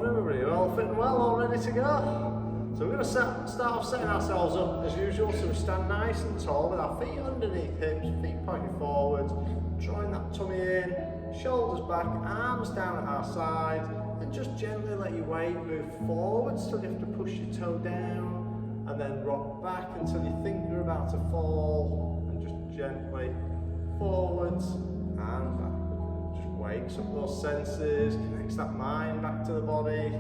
Morning everybody, you all fit and well, all ready to go? So we're going to start off setting ourselves up as usual, so we stand nice and tall with our feet underneath hips, feet pointing forwards, drawing that tummy in, shoulders back, arms down at our side, and just gently let your weight move forwards till you have to push your toe down, and then rock back until you think you're about to fall, and just gently forwards and back. Wakes up those senses, connects that mind back to the body.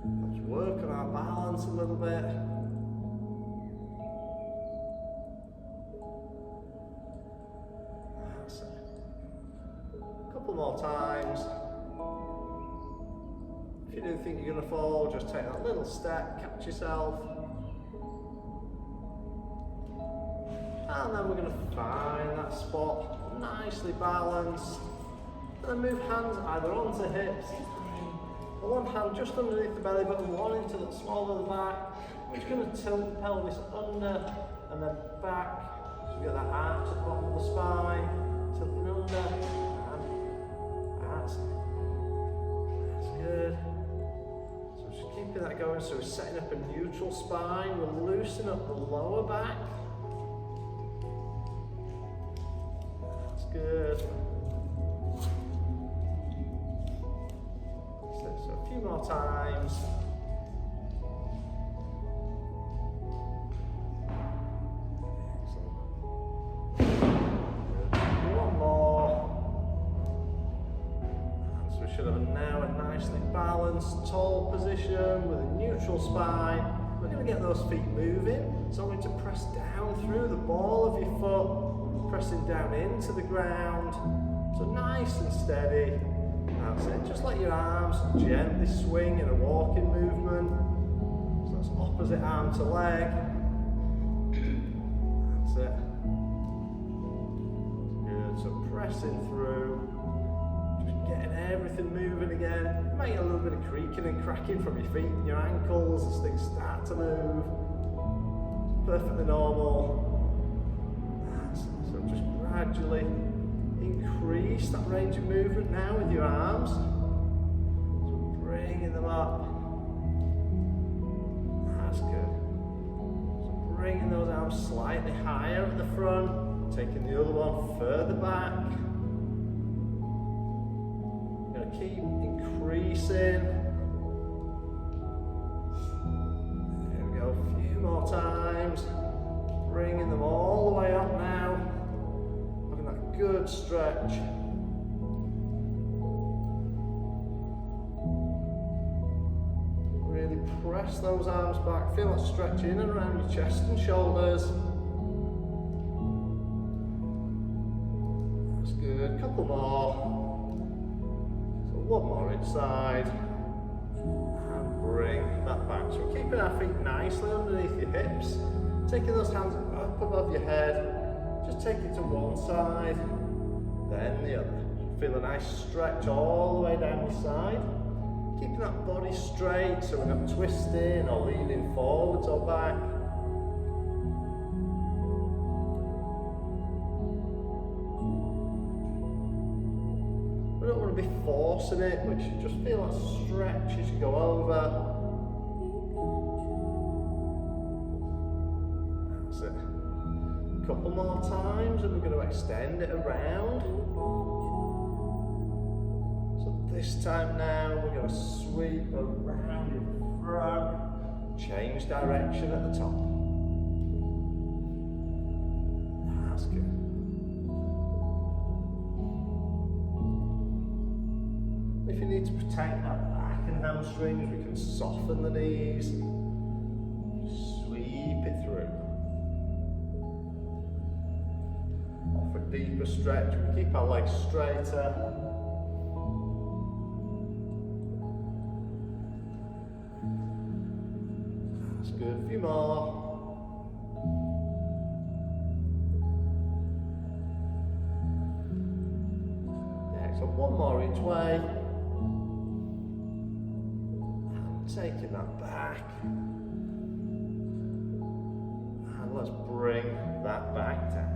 Let's work on our balance a little bit. That's it. A couple more times. If you do think you're going to fall, just take that little step, catch yourself. And then we're going to find that spot, nicely balanced. And then move hands either onto hips, or one hand just underneath the belly button, one into the small of the back. We're just going to tilt the pelvis under and then back. So we get that arch at the bottom of the spine, tilting under, and that's good. So just keeping that going. So we're setting up a neutral spine, we're loosening up the lower back. Good. So a few more times. One more. And so we should have now a nicely balanced, tall position with a neutral spine. We're going to get those feet moving. So I'm going to press down through the ball of your foot, pressing down into the ground, so nice and steady. That's it. Just let your arms gently swing in a walking movement. So that's opposite arm to leg. That's it. Good. So pressing through, just getting everything moving again. Make a little bit of creaking and cracking from your feet and your ankles as things start to move. Perfectly normal. So just gradually increase that range of movement now with your arms. So bringing them up. That's good. So bringing those arms slightly higher at the front, taking the other one further back. You're going to keep increasing. There we go, a few more times. Bringing them all the way up now. Having that good stretch. Really press those arms back. Feel that stretch in and around your chest and shoulders. That's good. Couple more. So one more inside. And bring that back. So we're keeping our feet nicely underneath your hips. Taking those hands up above your head, just take it to one side, then the other. Feel a nice stretch all the way down your side. Keeping that body straight so we're not twisting or leaning forwards or back. We don't want to be forcing it, but you should just feel that stretch as you go over. A couple more times and we're going to extend it around. So this time now we're going to sweep around in front, change direction at the top. That's good. If you need to protect that back and hamstrings, we can soften the knees, sweep it through. For a deeper stretch, we keep our legs straighter. That's good. A few more. Yeah, so one more each way. And taking that back. And let's bring that back down.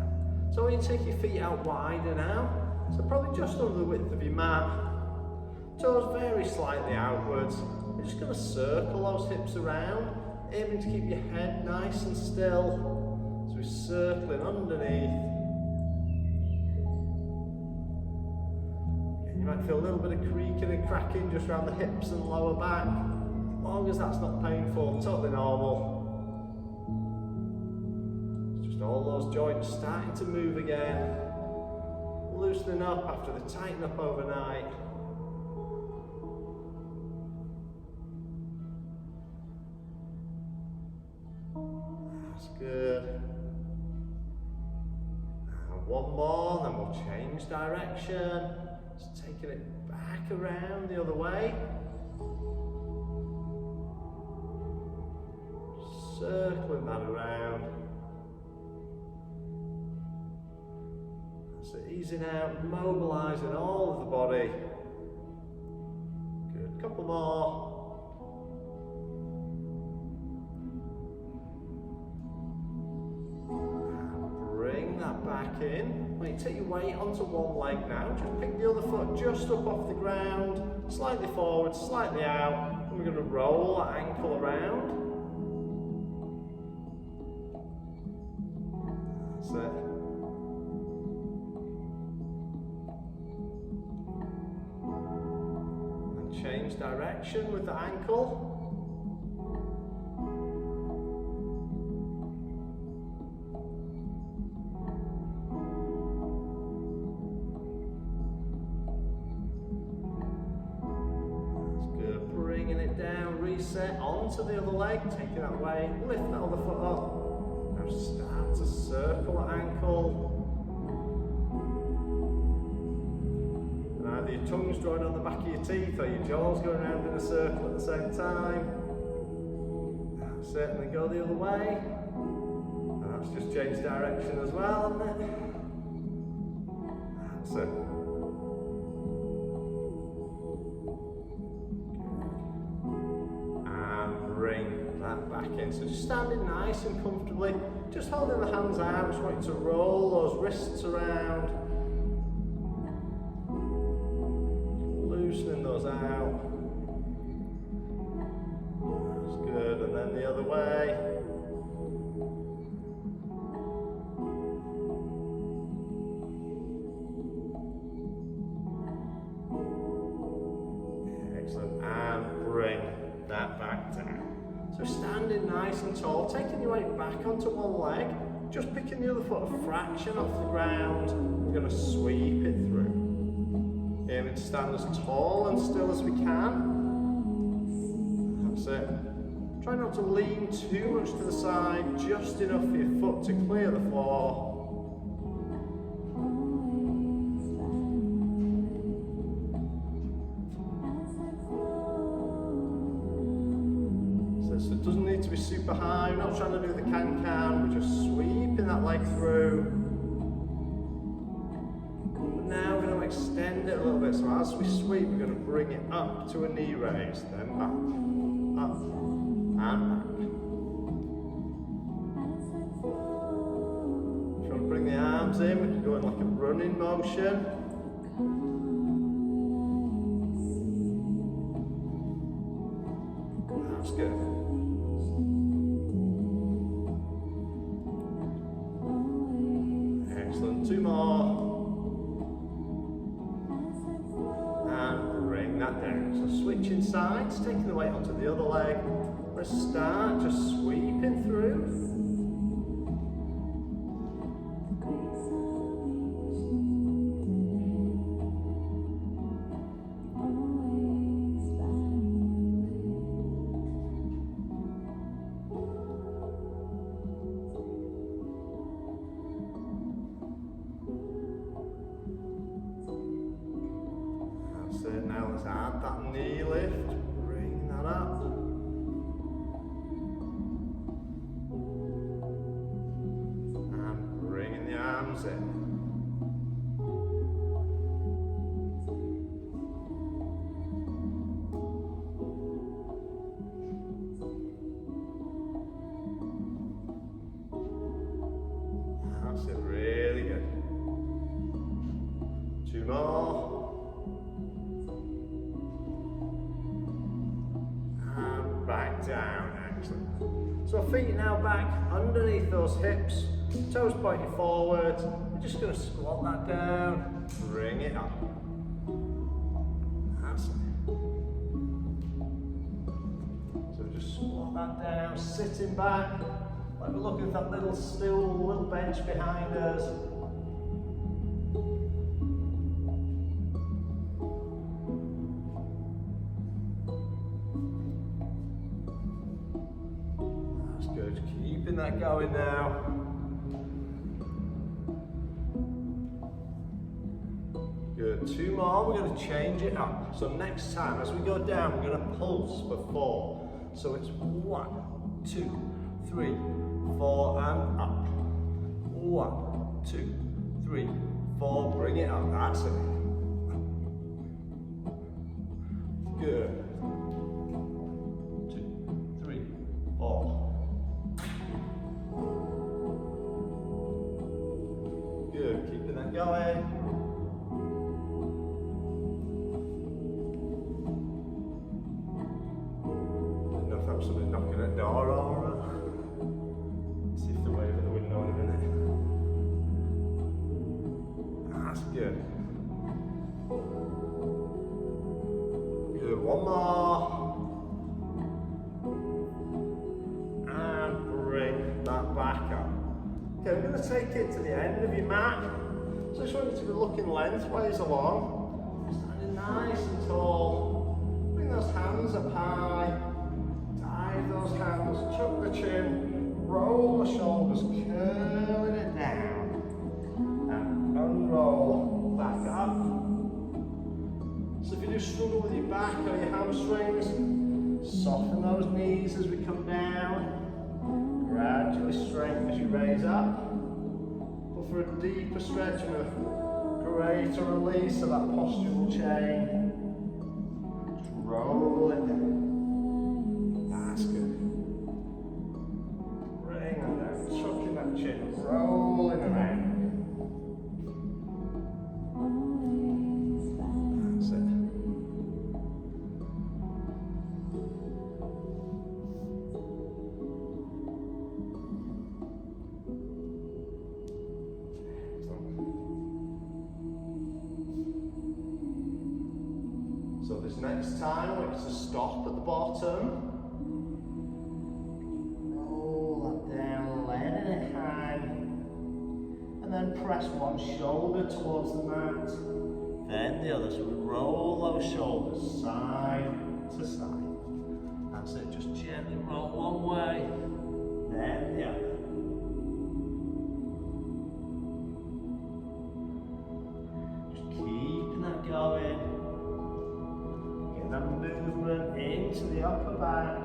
So when you take your feet out wider now, so probably just under the width of your mat, toes very slightly outwards. You're just going to circle those hips around, aiming to keep your head nice and still. So we're circling underneath. And you might feel a little bit of creaking and cracking just around the hips and lower back. As long as that's not painful, totally normal. It's just all those joints starting to move again. Loosening up after they tighten up overnight. That's good. And one more, then we'll change direction. Just taking it back around the other way. Circling that around. So easing out, mobilising all of the body. Good, couple more. And bring that back in. Wait, take your weight onto one leg now. Just pick the other foot just up off the ground, slightly forward, slightly out. And we're going to roll that ankle around. That's it. Change direction with the ankle. That's good. Bringing it down, reset onto the other leg, taking that weight, lift that other foot up. Now start to circle the ankle. Either your tongue's drawing on the back of your teeth or your jaw's going around in a circle at the same time. That's it, and then go the other way. And that's just changed direction as well, isn't it? That's it. And bring that back in. So just standing nice and comfortably, just holding the hands out, just wanting to roll those wrists around. Loosening those out. That's good, and then the other way. Excellent, and bring that back down. So standing nice and tall, taking your weight back onto one leg, just picking the other foot a fraction off the ground. We're going to sweep it through. Aiming to stand as tall and still as we can. That's it. Try not to lean too much to the side, just enough for your foot to clear the floor. So it doesn't need to be super high, we're not trying to do the can-can, we're just sweeping that leg through. Now we're going to extend it a little bit, so as we sweep we're going to bring it up to a knee raise, then back, up and back. If you want to bring the arms in, we can go in like a running motion. That's good. Excellent, two more. That down. So switching sides, taking the weight onto the other leg. Let's start just sweeping through. Now let's add that knee lift, bring that up. And bringing the arms in. That's it, really good. Two more. down. Excellent. So feet now back underneath those hips, toes pointing forward. We're just going to squat that down, bring it up. That's it. So just squat that down, sitting back, like we're looking at that little stool, little bench behind us. Good, keeping that going now. Good, 2 more, we're going to change it up. So next time as we go down, we're going to pulse for 4. So it's 1, 2, 3, 4 and up. 1, 2, 3, 4, bring it up, that's it. Good. 2, 3, 4. Good, keeping that going. Didn't know if that was somebody knocking at the door or see if they're waving at the window in a minute. That's good. Good, 1 more. And bring that back up. Okay, we're going to take it to the end of your mat. So I just want you to be looking lengthways along. Standing nice and tall. Bring those hands up high. Dive those hands, tuck the chin, roll the shoulders, curling it down. And unroll back up. So if you do struggle with your back or your hamstrings, soften those knees as we come down. Gradually straighten as you raise up. But for a deeper stretch and a greater release of that postural chain, just roll it down. That's good. Bring it down, tucking that chin, rolling around. That's it. So this next time, we have to stop at the bottom. Roll that down, letting it hang. And then press one shoulder towards the mat. Then the other. So we roll those shoulders side to side. That's it, just gently roll one way, then the other. Just keeping that going. That movement into the upper back.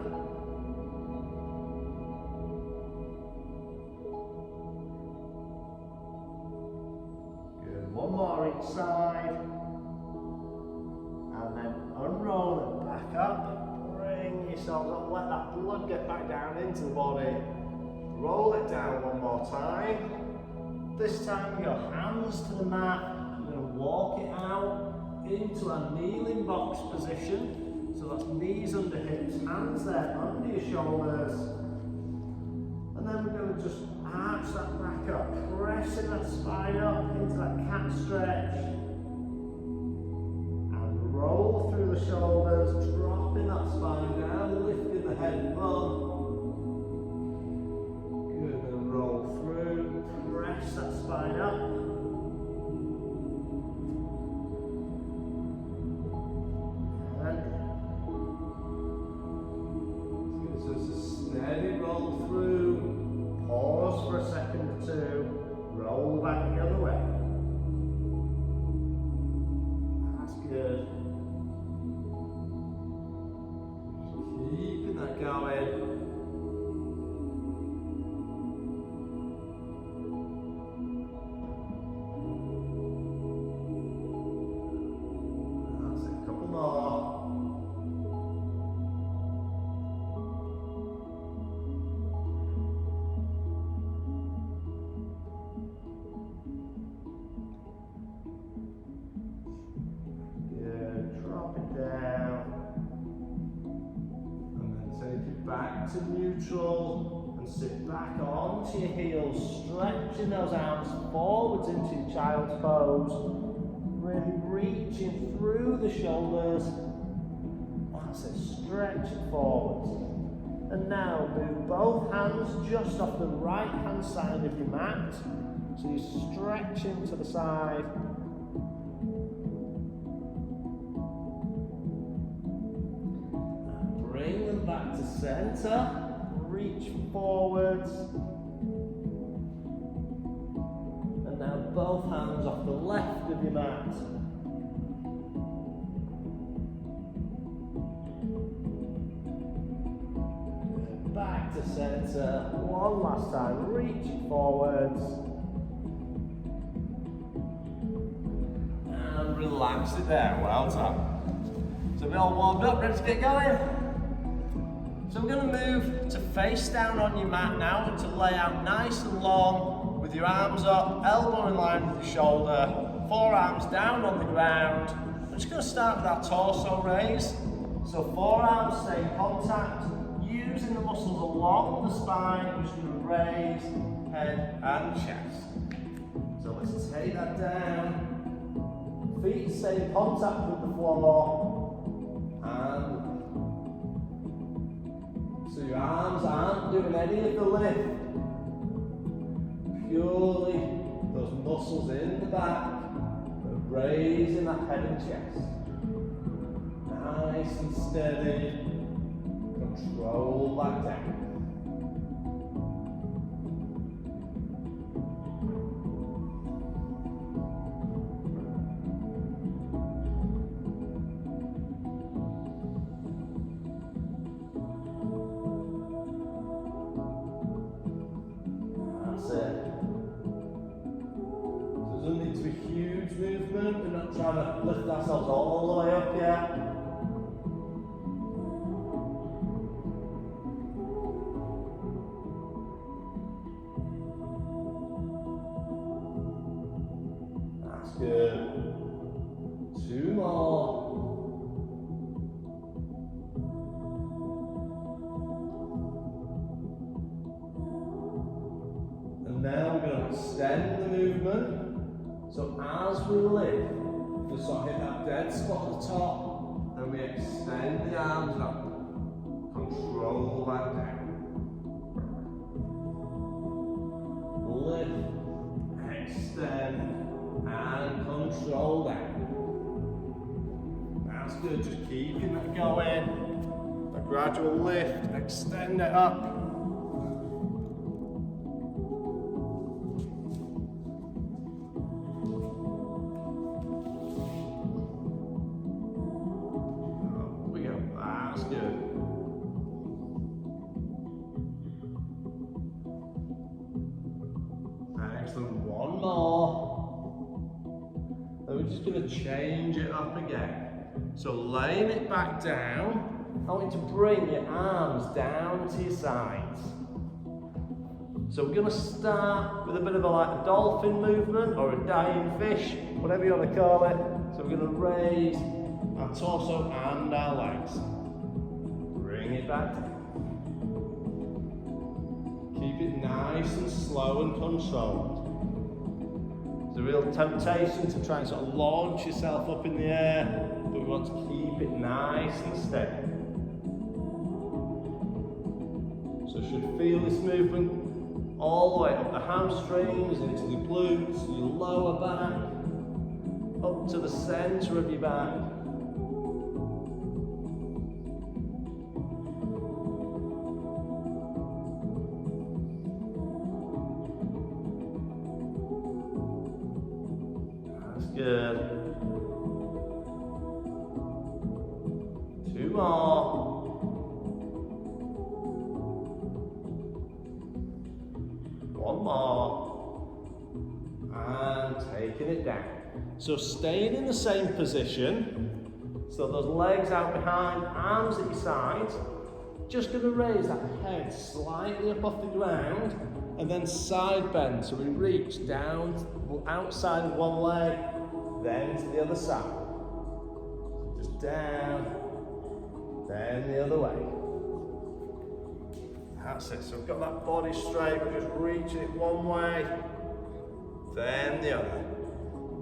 Good, 1 more each side. And then unroll it back up. Bring yourselves up, let that blood get back down into the body. Roll it down 1 more time. This time your hands to the mat. You're going to walk it out into a kneeling box position. So that's knees under hips, hands there under your shoulders. And then we're going to just arch that back up, pressing that spine up into that cat stretch. And roll through the shoulders, dropping that spine down, lifting the head above. Good, and roll through, press that spine up. So it's a steady roll through, pause for a second or two, roll back the other way. That's good. Keeping that going. That's it, a couple more. Drop it down, and then take it back to neutral and sit back onto your heels, stretching those arms forwards into your child's pose. Really reaching through the shoulders. That's it, stretch it forwards. And now move both hands just off the right hand side of your mat. So you're stretching to the side. And bring them back to center. Reach forwards. And now both hands off the left of your mat. Back to center. One last time. Reach forwards. And relax it there. Well done. So we're all warmed up, ready to get going? So we're going to move to face down on your mat now and to lay out nice and long with your arms up, elbow in line with your shoulder, forearms down on the ground. We're just going to start with our torso raise. So forearms stay in contact, using the muscles along the spine. We're just going to raise head and chest. So let's take that down. Feet stay in contact with the floor. And so your arms aren't doing any of the lift. Purely those muscles in the back are raising that head and chest. Nice and steady. Control back down. That's it. So it doesn't need to be a huge movement. We're not trying to lift ourselves all the way up yet. Good. Two more. And now we're going to extend the movement. So as we lift, we sort of hit that dead spot at the top, and we extend the arms up. Control back down. Lift, extend. And control that. That's good, just keeping that going. A gradual lift, extend it up. Up we go, that's good. Excellent, one more. And we're just going to change it up again. So laying it back down, I want you to bring your arms down to your sides. So we're going to start with a bit of like a dolphin movement or a dying fish, whatever you want to call it. So we're going to raise our torso and our legs. Bring it back down. Keep it nice and slow and controlled. There's a real temptation to try and sort of launch yourself up in the air, but we want to keep it nice and steady. So you should feel this movement all the way up the hamstrings, into the glutes, your lower back, up to the centre of your back. Good. Two more. One more. And taking it down. So staying in the same position. So those legs out behind, arms at your sides. Just going to raise that head slightly up off the ground and then side bend. So we reach down outside of one leg, then to the other side. Just down, then the other way. That's it, so we've got that body straight, we're just reaching it one way, then the other.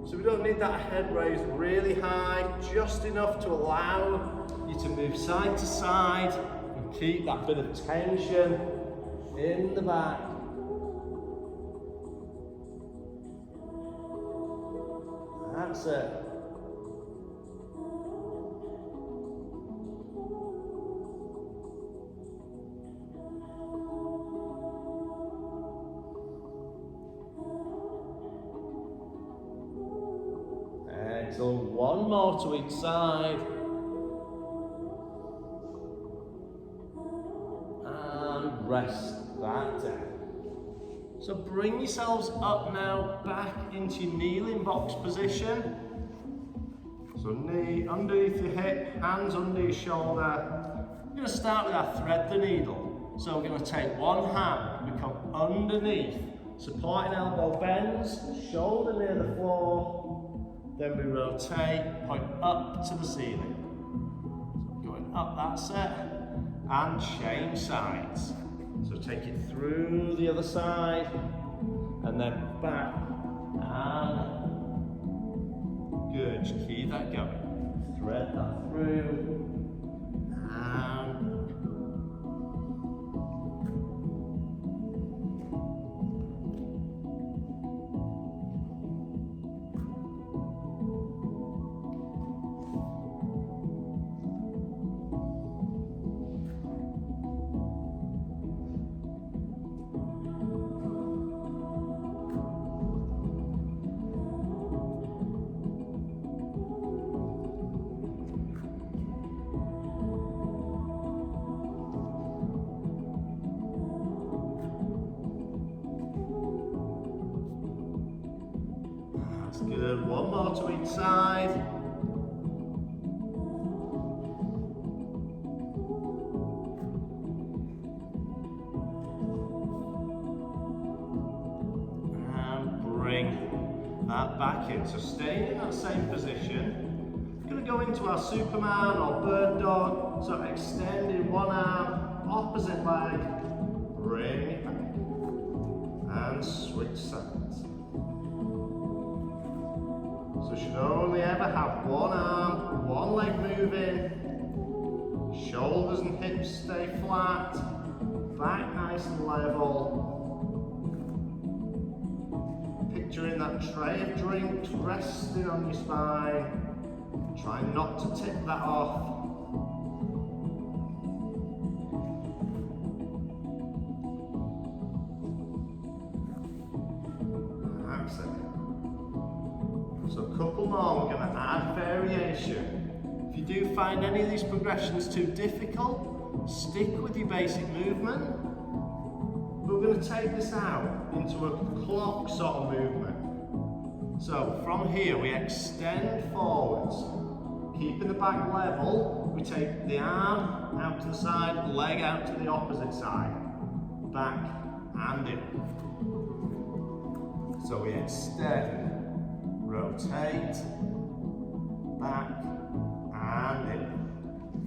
So we don't need that head raised really high, just enough to allow you to move side to side and keep that bit of tension in the back. That's it. Excellent. One more to each side. And rest that down. So bring yourselves up now, back into your kneeling box position. So knee underneath your hip, hands under your shoulder. We're going to start with our thread the needle. So we're going to take one hand, we come underneath, supporting elbow bends, shoulder near the floor. Then we rotate, point up to the ceiling. So going up, that's it. And change sides. So take it through the other side, and then back, and good, just keep that going. Thread that through, and good, one more to each side. And bring that back in. So staying in that same position. We're going to go into our Superman or bird dog. So extending one arm, opposite leg, bring it back. And switch sides. So should only ever have one arm, one leg moving, shoulders and hips stay flat, back nice and level. Picturing that tray of drinks resting on your spine. Try not to tip that off. That's it. So a couple more, we're going to add variation. If you do find any of these progressions too difficult, stick with your basic movement. But we're going to take this out into a clock sort of movement. So from here we extend forwards, keeping the back level, we take the arm out to the side, leg out to the opposite side, back and in. So we extend. Rotate, back and in.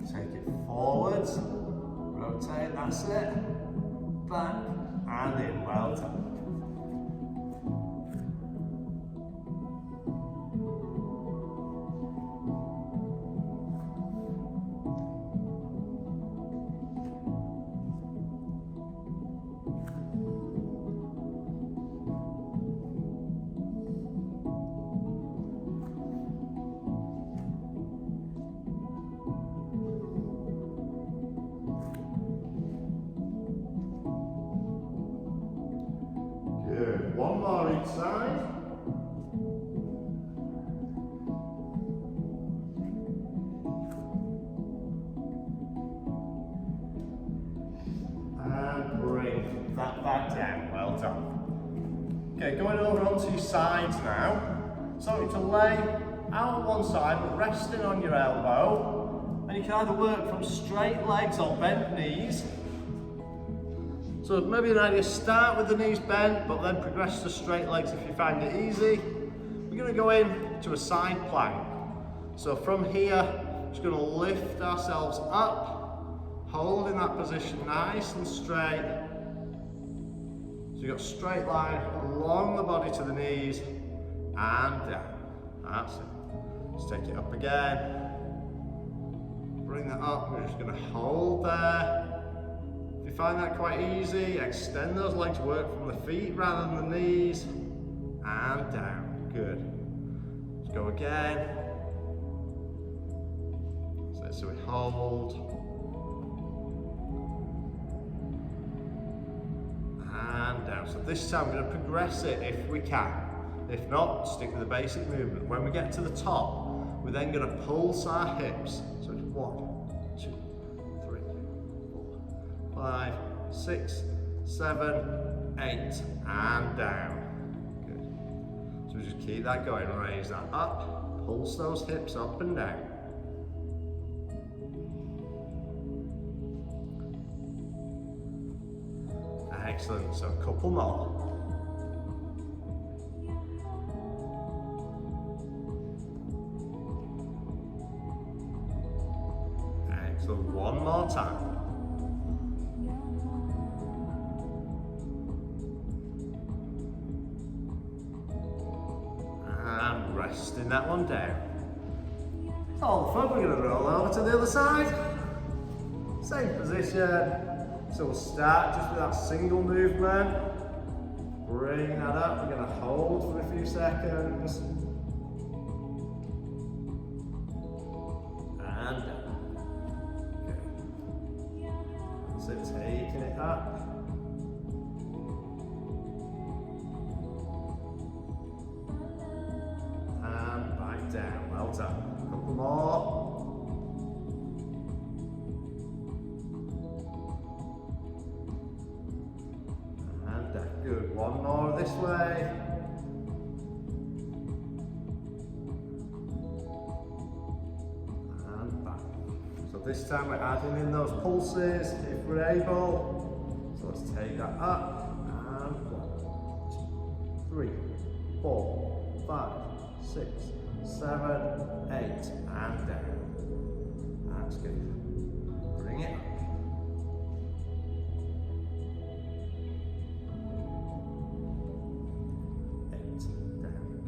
Take it forwards, rotate, that's it. Back and in, well done. Good. One more each side. And bring that back down. Well done. Okay, going over onto your sides now. So you to lay out on one side, but resting on your elbow. And you can either work from straight legs or bent knees. So maybe an idea, start with the knees bent, but then progress to straight legs if you find it easy. We're going to go in to a side plank. So from here, just going to lift ourselves up, holding that position nice and straight. So you've got a straight line along the body to the knees and down. That's it. Let's take it up again. Bring that up, we're just going to hold there. If you find that quite easy, extend those legs, work from the feet rather than the knees. And down, good. Let's go again. So we hold. And down. So this time we're going to progress it if we can. If not, stick with the basic movement. When we get to the top, we're then going to pulse our hips. So it's 1, 2, 3, 4, 5, 6, 7, 8, and down. Good. So just keep that going. Raise that up. Pulse those hips up and down. Excellent. So a couple more. Excellent. One more time. And resting that one down. All fun. We're going to roll over to the other side. Same position. So we'll start just with that single movement. Bring that up. We're going to hold for a few seconds. And down. Okay. So taking it up. And back down. Well done. A couple more. Good, one more this way. And back. So this time we're adding in those pulses if we're able. So let's take that up. And 1, 2, 3, 4, 5, 6, 7, 8, and down. That's good. Bring it up.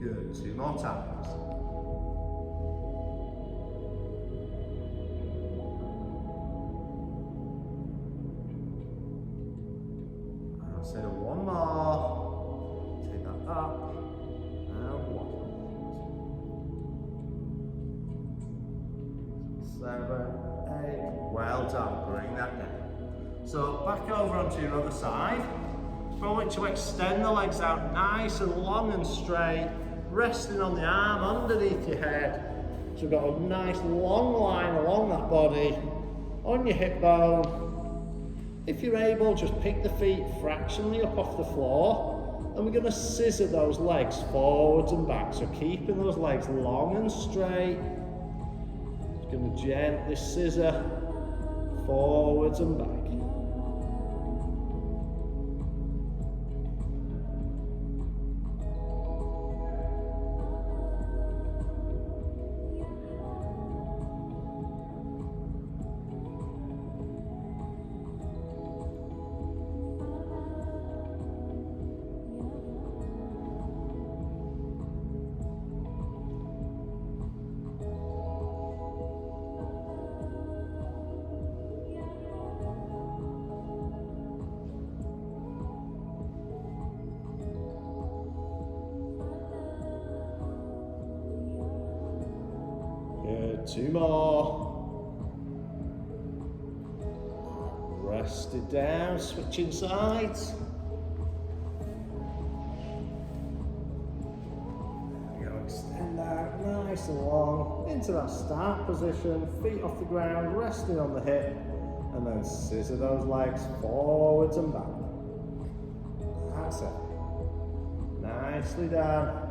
Good, 2 more times. I'll say one more. Take that up. And 1, 7, 8. Well done. Bring that down. So back over onto your other side. Going to extend the legs out nice and long and straight. Resting on the arm underneath your head. So we've got a nice long line along that body, on your hip bone. If you're able, just pick the feet fractionally up off the floor, and we're going to scissor those legs forwards and back. So keeping those legs long and straight. Just going to gently scissor forwards and back. Good, 2 more. Rest it down, switching sides. There we go, extend out nice and long into that start position, feet off the ground, resting on the hip, and then scissor those legs forwards and back. That's it. Nicely done.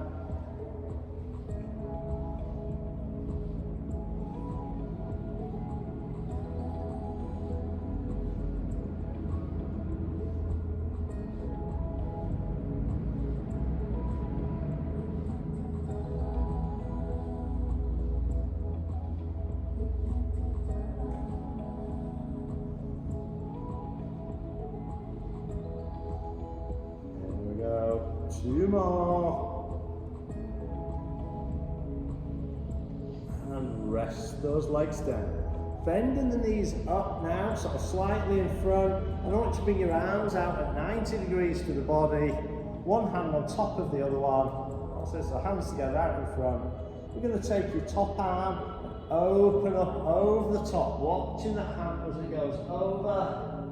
2 more. And rest those legs down. Bending the knees up now, sort of slightly in front. I want you to bring your arms out at 90 degrees to the body. One hand on top of the other one. So it's the hands together out in front. We're going to take your top arm and open up over the top, watching that hand as it goes over,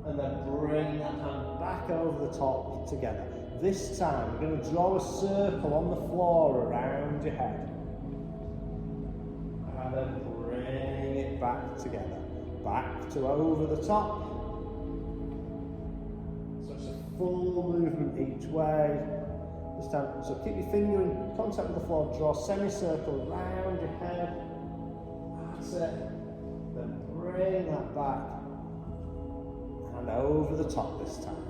and then bring that hand back over the top together. This time we're going to draw a circle on the floor around your head. And then bring it back together. Back to over the top. So it's a full movement each way. This time, so keep your finger in contact with the floor, draw a semicircle around your head. That's it. Then bring that back. And over the top this time.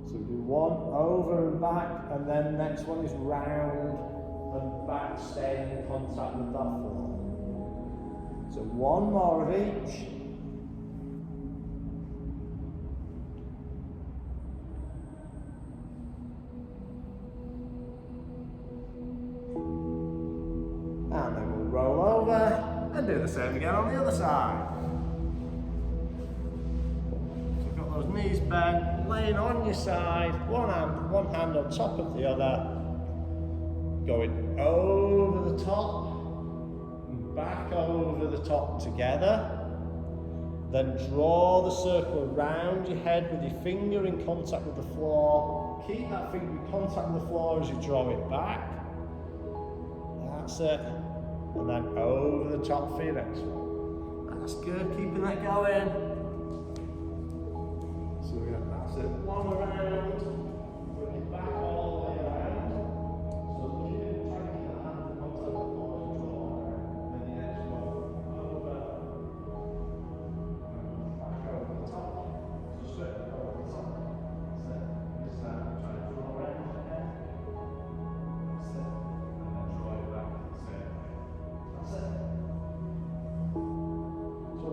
So we do one over and back, and then the next one is round and back, staying in contact with that floor. So one more of each. And then we'll roll over and do the same again on the other side. So you've got those knees bent, laying on your side, one hand on top of the other. Going over the top, and back over the top together. Then draw the circle around your head with your finger in contact with the floor. Keep that finger in contact with the floor as you draw it back. That's it. And then over the top for your next one. That's good, keeping that going. So we're going to pass it one around, bring it back all the way around.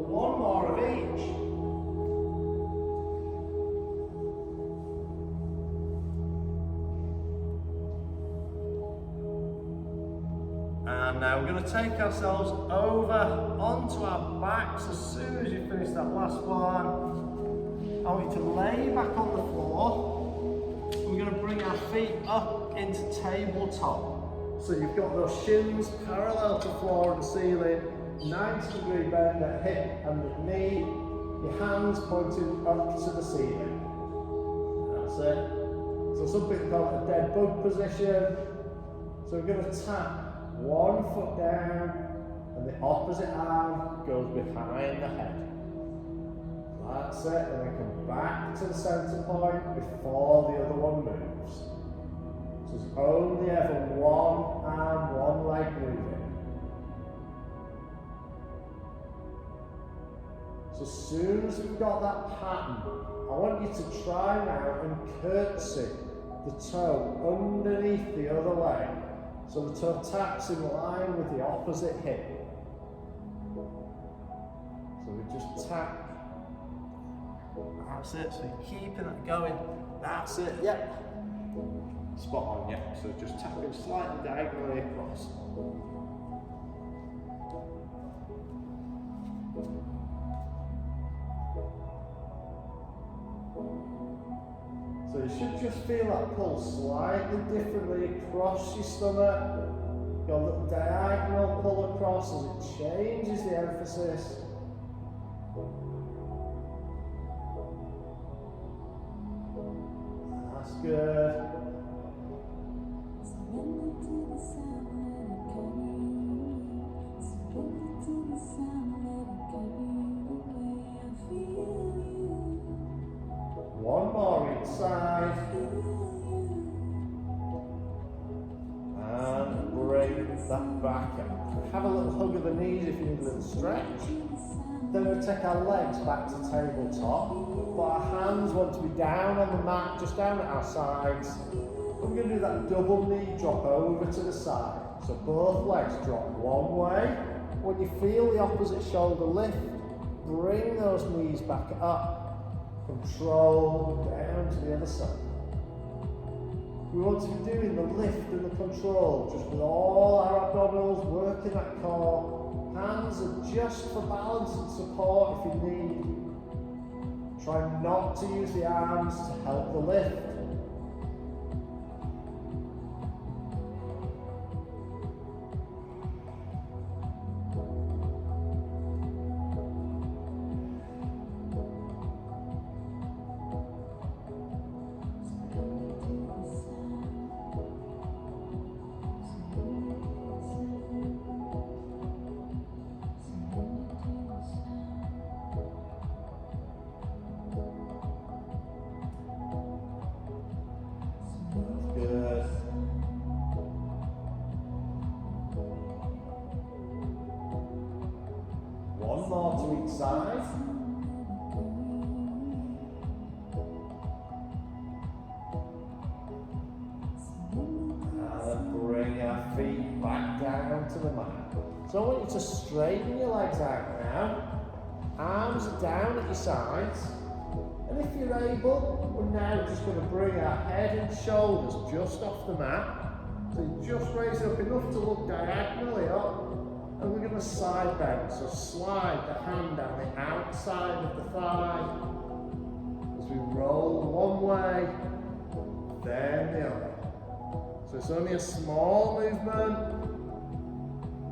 One more of each. And now we're going to take ourselves over onto our backs as soon as you finish that last one. I want you to lay back on the floor. We're going to bring our feet up into tabletop. So you've got those shins parallel to floor and ceiling. 90-degree bend at hip and the knee, your hands pointing up to the ceiling. That's it. So some people call it a dead bug position. So we're going to tap one foot down and the opposite arm goes behind the head. That's it, and then come back to the centre point before the other one moves. So there's only ever one arm, one leg moving. So as soon as we've got that pattern, I want you to try now and curtsy the toe underneath the other leg. So the toe taps in line with the opposite hip. So we just tap. That's it, so you're keeping that going. That's it, yep. Spot on, yep. So just tapping slightly diagonally across. So you should just feel that pull slightly differently across your stomach. Got a little diagonal pull across as it changes the emphasis. That's good. One more each side. And bring that back up. Have a little hug of the knees if you need a little stretch. Then we'll take our legs back to tabletop. But our hands want to be down on the mat, just down at our sides. And we're going to do that double knee drop over to the side. So both legs drop one way. When you feel the opposite shoulder lift, bring those knees back up. Control down to the other side. We want to be doing the lift and the control just with all our abdominals, working that core. Hands are just for balance and support if you need. Try not to use the arms to help the lift. More to each side. And then bring our feet back down to the mat. So I want you to straighten your legs out now. Arms are down at your sides. And if you're able, we're now just going to bring our head and shoulders just off the mat. So you just raise it up enough to look diagonally up. And we're going to side bend, so slide the hand down the outside of the thigh as we roll one way, then the other. So it's only a small movement.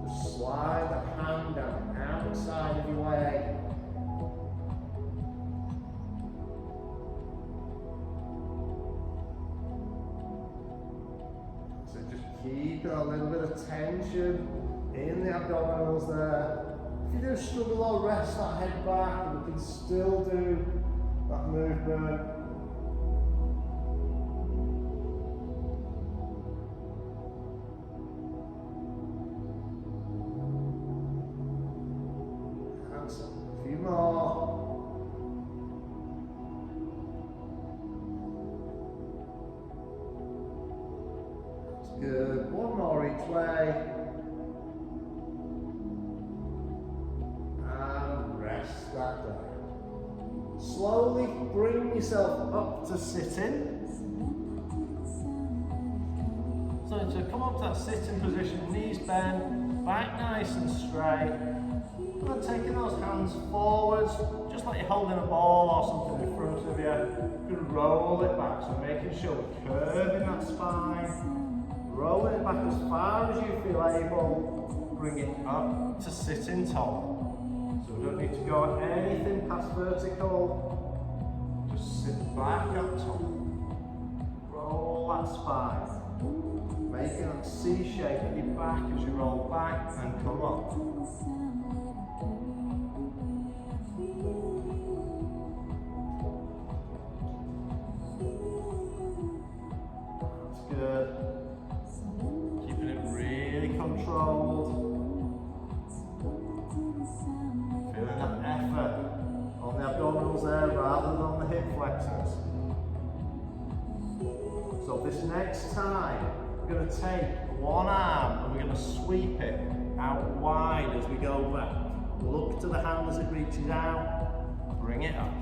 Just slide the hand down the outside of your leg. So just keep a little bit of tension in the abdominals there. If you do struggle, I'll rest that head back and we can still do that movement. And a few more. That's good. One more each way. That down. Slowly bring yourself up to sitting. So to come up to that sitting position, knees bent, back nice and straight. And then taking those hands forwards, just like you're holding a ball or something in front of you. You're going to roll it back, so making sure we're curving that spine. Rolling it back as far as you feel able. Bring it up to sitting tall. So we don't need to go anything past vertical. Just sit back up top. Roll that spine. Making that C shape in your back as you roll back and come up. That's good. Keeping it really controlled. Feeling that effort on the abdominals there rather than on the hip flexors. So this next time, we're going to take one arm and we're going to sweep it out wide as we go back. Look to the hand as it reaches out, bring it up.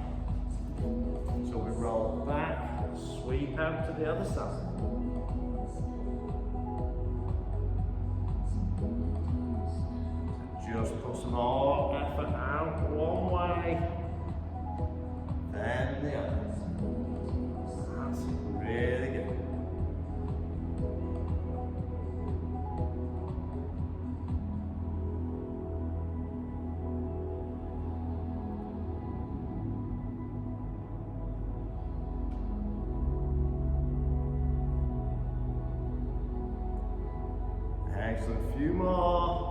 So we roll back, sweep out to the other side. Just put some more effort out one way, then the other. That's really good. Excellent, a few more.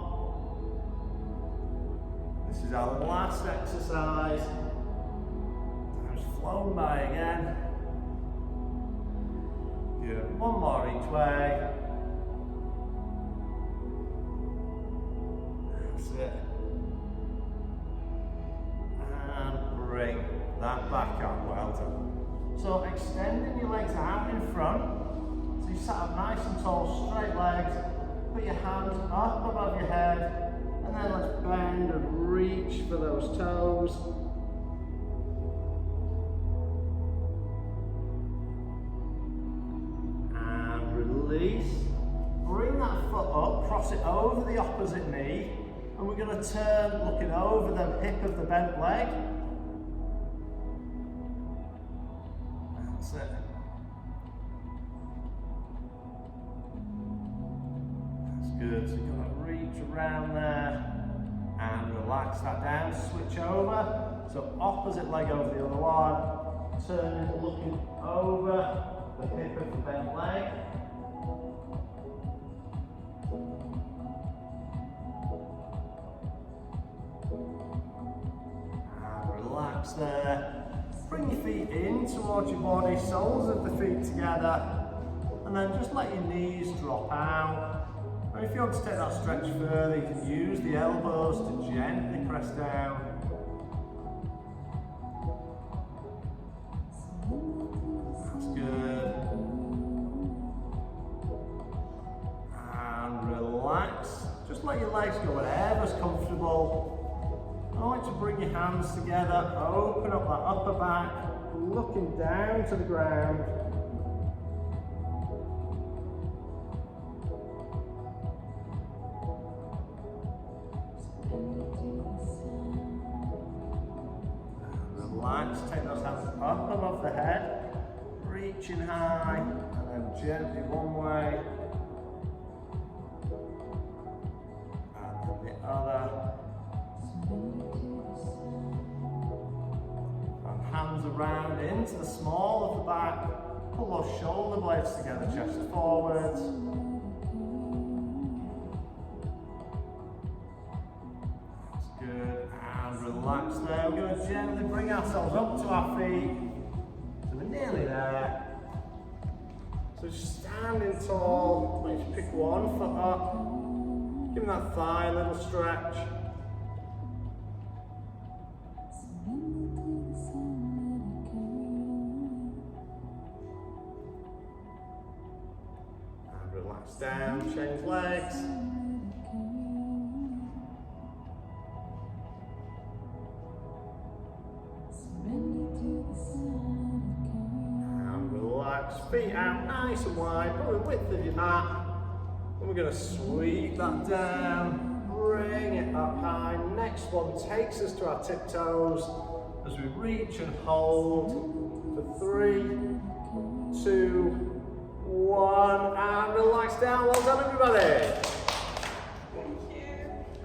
This is our last exercise. Time's flown by again. Good. One more each way. That's it. And bring that back up. Well done. So extending your legs out in front. So you sat up nice and tall, straight legs. Put your hands up above your head. And then let's bend and reach for those toes. opposite knee, and we're going to turn looking over the hip of the bent leg. That's it. That's good. So you're going to reach around there and relax that down. Switch over. So opposite leg over the other one. Turning, looking over the hip of the bent leg. And relax there. Bring your feet in towards your body, soles of the feet together, and then just let your knees drop out. And if you want to take that stretch further, you can use the elbows to gently press down. That's good. And relax. Just let your legs go wherever's comfortable. I want you to bring your hands together, open up that upper back, looking down to the ground. Relax, take those hands up above the head, reaching high, and then gently one way, and then the other. And hands around into the small of the back, pull those shoulder blades together, chest forwards. That's good, and relax there. We're going to gently bring ourselves up to our feet. So we're nearly there. So just standing tall, let's pick one foot up, give that thigh a little stretch. Relax down, change legs. And relax, feet out nice and wide, probably the width of your mat. And we're going to sweep that down, bring it up high. Next one takes us to our tiptoes as we reach and hold for 3, 2, 1, and relax down. Well done, everybody.